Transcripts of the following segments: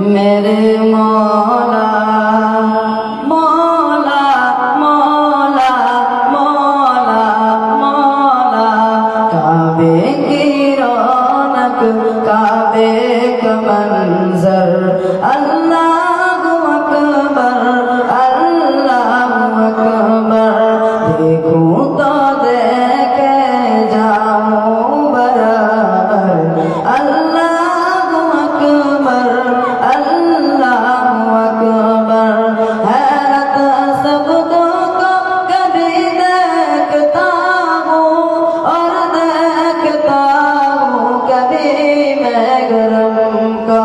मेरे मौला मौला मौला मौला मौला काबे की रौनक काबे का मंजर अल्लाहु अकबर अल्लाहु अकबर देखूं तो देखे जाऊं बराबर अल्लाहु अकबर अल्लाहु अकबर हैरत सबको कभी देखता हूँ और देखता हूँ कभी मैं गरम का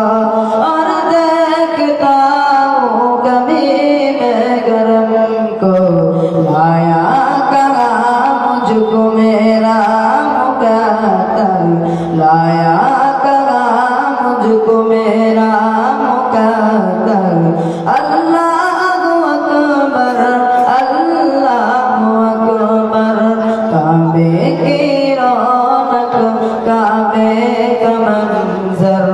और देखता हूँ कभी मैं गरम को लाया कहाँ मुझको मेरा मुकद्दर लाया कहाँ मुझको मेरा मुकद्दर अल्लाहु अकबर अल्लाहु अकबर काबे की रौनक काबे का मंजर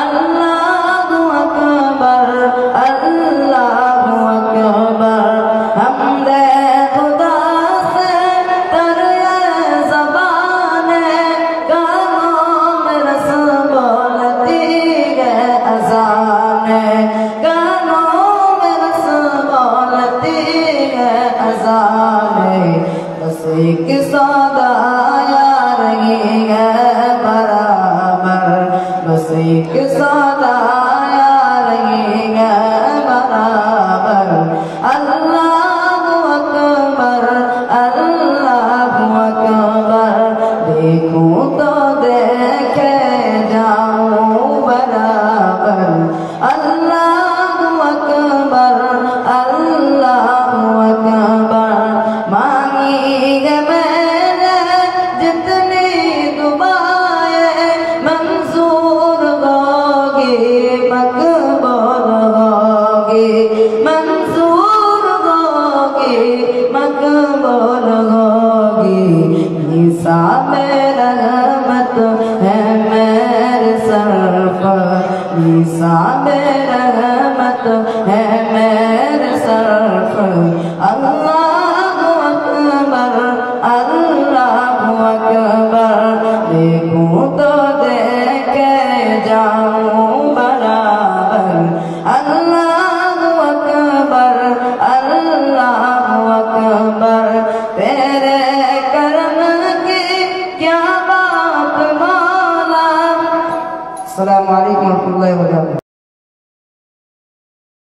अल्लाहु अकबर अल्लाहु अकबर हमदे खुदा से तर ये ज़बाने कानों में रस बोलती है अज़ाने कानों में रस बोलती है अज़ाने बस एक सौदा यार रही है बराबर बस एक सौदा यार रही है बराबर अल्लाहु अकबर अल्लाहु अकबर देखूं तो देखे जाऊं बराबर अल्लाहु अकबर अल्लाहु अकबर मांगी है मैंने जितनी दुआएं मंजूर होगी मकबूल होगी मंजूर होगी मकबूल होगी निसाब रहमत है मेरे सर पर निसाब रहमत है मेरे सर पर अल्लाह